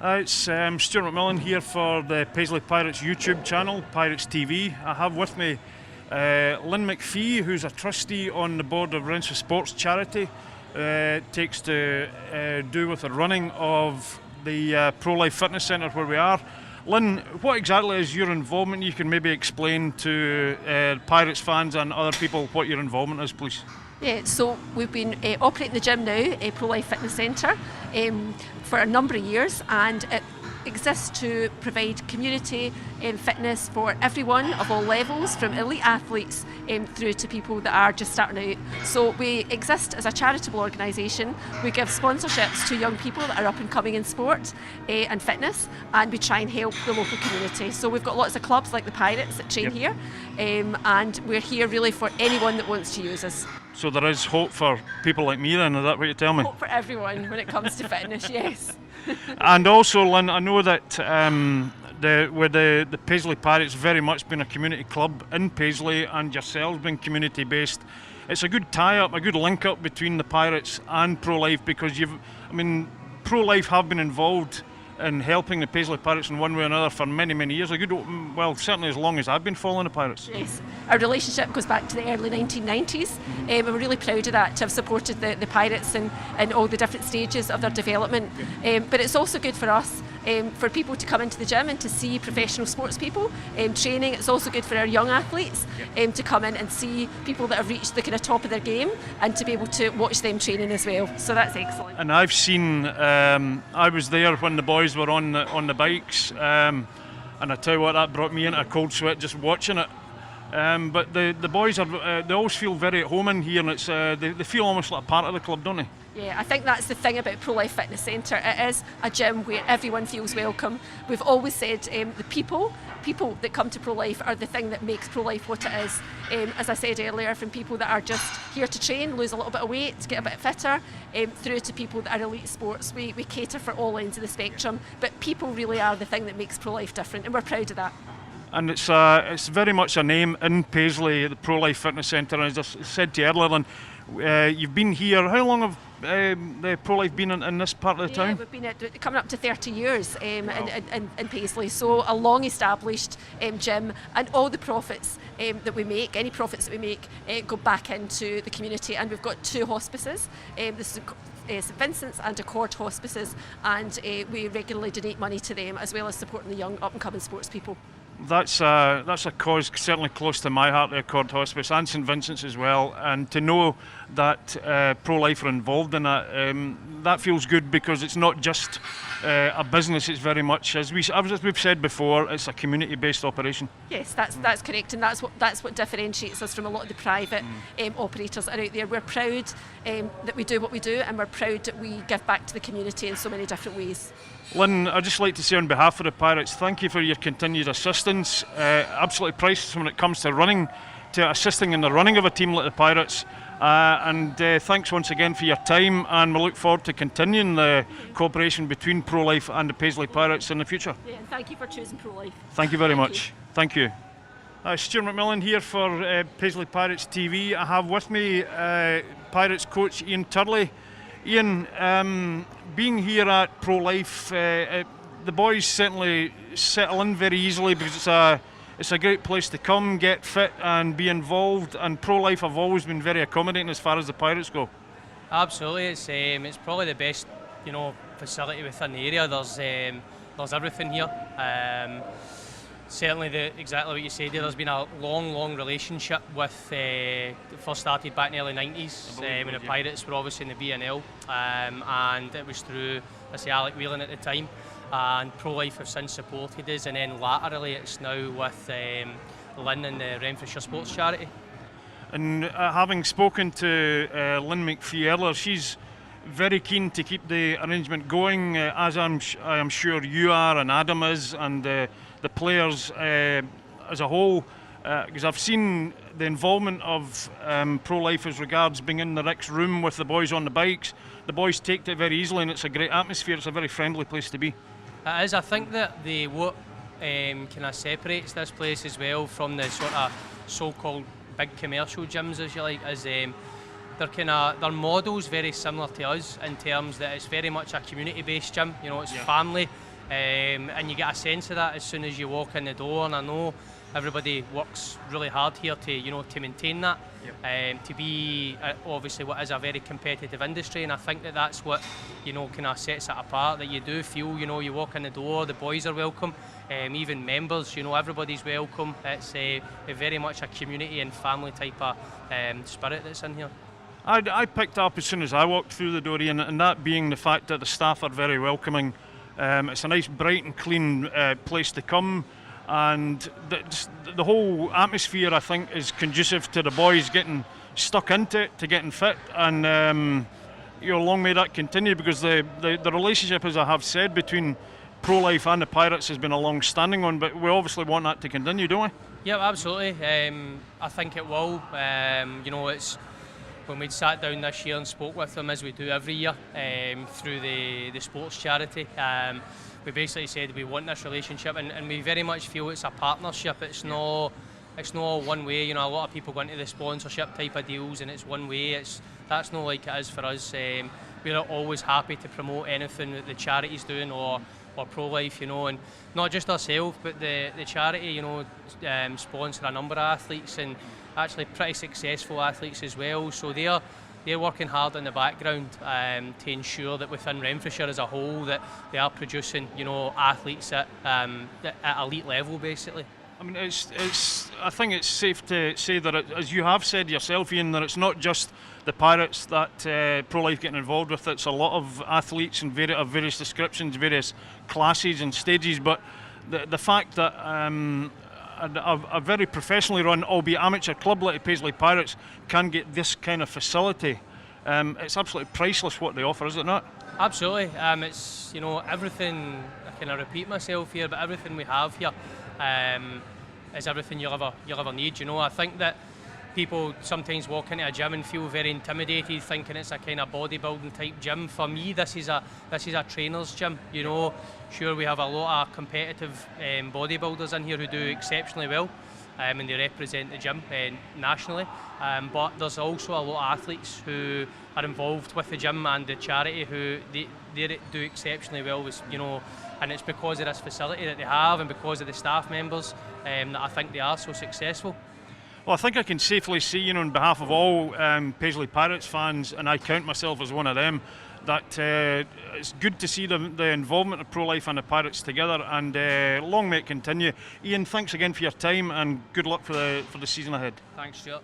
It's Stuart McMillan here for the Paisley Pirates YouTube channel, Pirates TV. I have with me Lynn McPhee, who's a trustee on the board of Rents for Sports charity. Takes to do with the running of the Pro Life Fitness Centre where we are. Lynn, what exactly is your involvement? You can maybe explain to Pirates fans and other people what your involvement is, please. Yeah, so we've been operating the gym now, a Pro Life Fitness Centre, for a number of years, and it exists to provide community fitness for everyone of all levels, from elite athletes through to people that are just starting out. So we exist as a charitable organisation. We give sponsorships to young people that are up and coming in sport and fitness, and we try and help the local community. So we've got lots of clubs like the Pirates that train here, and we're here really for anyone that wants to use us. So there is hope for people like me then, is that what you tell me? Hope for everyone when it comes to fitness, yes. And also, Lynn, I know that the Paisley Pirates very much been a community club in Paisley, and yourselves being community based. It's a good tie-up, a good link-up between the Pirates and Pro Life, because Pro Life have been involved in helping the Paisley Pirates in one way or another for many, many years. Certainly as long as I've been following the Pirates. Yes, our relationship goes back to the early 1990s, and we're really proud of that, to have supported the Pirates in all the different stages of their development. But it's also good for us, for people to come into the gym and to see professional sports people training. It's also good for our young athletes to come in and see people that have reached the kind of top of their game, and to be able to watch them training as well. So that's excellent. And I've seen, I was there when the boys were on the bikes, and I tell you what, that brought me into a cold sweat just watching it. But the boys they always feel very at home in here, and it's they feel almost like a part of the club, don't they? Yeah, I think that's the thing about Pro Life Fitness Centre. It is a gym where everyone feels welcome. We've always said the people that come to Pro Life are the thing that makes Pro Life what it is. As I said earlier, from people that are just here to train, lose a little bit of weight, get a bit fitter, through to people that are elite sports. We cater for all ends of the spectrum, but people really are the thing that makes Pro Life different, and we're proud of that. And it's very much a name in Paisley, the Pro Life Fitness Centre. And as I said to you earlier, Lynn, you've been here. How long have the Pro Life been in this part of the town? We've been coming up to 30 years in Paisley, so a long established gym, and all the profits that we make, any profits that we make, go back into the community. And we've got 2 hospices. This is St Vincent's and Accord hospices, and we regularly donate money to them, as well as supporting the young up and coming sports people. That's a cause certainly close to my heart, the Accord Hospice, and St Vincent's as well. And to know that Pro Life are involved in that feels good, because it's not just a business. It's very much, as we've said before, it's a community-based operation. Yes, that's correct, and that's what differentiates us from a lot of the private operators that are out there. We're proud that we do what we do, and we're proud that we give back to the community in so many different ways. Lynn, I'd just like to say on behalf of the Pirates, thank you for your continued assistance. Absolutely priceless when it comes to assisting in the running of a team like the Pirates. And thanks once again for your time, and we look forward to continuing the cooperation between Pro Life and the Paisley Pirates in the future. Yeah, and thank you for choosing Pro Life. Thank you very much. Thank you. Stuart McMillan here for Paisley Pirates TV. I have with me Pirates coach Ian Turley. Ian, being here at Pro Life, the boys certainly settle in very easily, because it's a great place to come, get fit and be involved, and Pro Life have always been very accommodating as far as the Pirates go. Absolutely, it's probably the best facility within the area. There's everything here. Certainly, exactly what you said there. There's been a long relationship with. First started back in the early 90s when the Pirates were obviously in the BNL, and it was through, Alec Whelan at the time, and Pro Life have since supported us, and then laterally it's now with Lynn and the Renfrewshire Sports Charity. And having spoken to Lynn McPhee earlier, she's very keen to keep the arrangement going, as I am sure you are, and Adam is, and the players as a whole, because I've seen the involvement of Pro Life as regards being in the Rick's room with the boys on the bikes. The boys take it very easily, and it's a great atmosphere. It's a very friendly place to be. It is. I think that what kind of separates this place as well from the sort of so-called big commercial gyms, as you like, is their model's very similar to us in terms that it's very much a community-based gym. It's family and you get a sense of that as soon as you walk in the door. And I know everybody works really hard here to maintain that. Yep. To be obviously what is a very competitive industry, and I think that's what kind of sets it apart. That you do feel you walk in the door, the boys are welcome, even members, everybody's welcome. It's a very much a community and family type of spirit that's in here. I picked up as soon as I walked through the door, Ian, and that being the fact that the staff are very welcoming. It's a nice, bright and clean place to come, and the whole atmosphere, I think, is conducive to the boys getting stuck into it, to getting fit, and long may that continue, because the relationship, as I have said, between Pro Life and the Pirates has been a long-standing one, but we obviously want that to continue, don't we? Yeah, absolutely. I think it will. It's when we sat down this year and spoke with them, as we do every year, through the sports charity, we basically said we want this relationship, and we very much feel it's a partnership. It's not one way. A lot of people go into the sponsorship type of deals and it's one way. That's not like it is for us. We're always happy to promote anything that the charity's doing or Pro Life, and not just ourselves, but the charity, sponsor a number of athletes, and actually pretty successful athletes as well. So they're working hard in the background to ensure that within Renfrewshire as a whole that they are producing, athletes at elite level, basically. I mean, I think it's safe to say that, as you have said yourself, Ian, that it's not just the Pirates that Pro Life getting involved with. It's a lot of athletes of various descriptions, various classes and stages. But the fact that a very professionally run, albeit amateur club like the Paisley Pirates can get this kind of facility, it's absolutely priceless what they offer, is it not? Absolutely. It's everything. I kind of repeat myself here, but everything we have here is everything you'll ever need. I think that people sometimes walk into a gym and feel very intimidated, thinking it's a kind of bodybuilding type gym. For me, this is a trainer's gym. Sure, we have a lot of competitive bodybuilders in here who do exceptionally well, and they represent the gym nationally. But there's also a lot of athletes who are involved with the gym and the charity who they do exceptionally well. And it's because of this facility that they have and because of the staff members that I think they are so successful. Well, I think I can safely say, on behalf of all Paisley Pirates fans, and I count myself as one of them, that it's good to see the involvement of Pro Life and the Pirates together, and long may it continue. Ian, thanks again for your time, and good luck for the season ahead. Thanks, Stuart.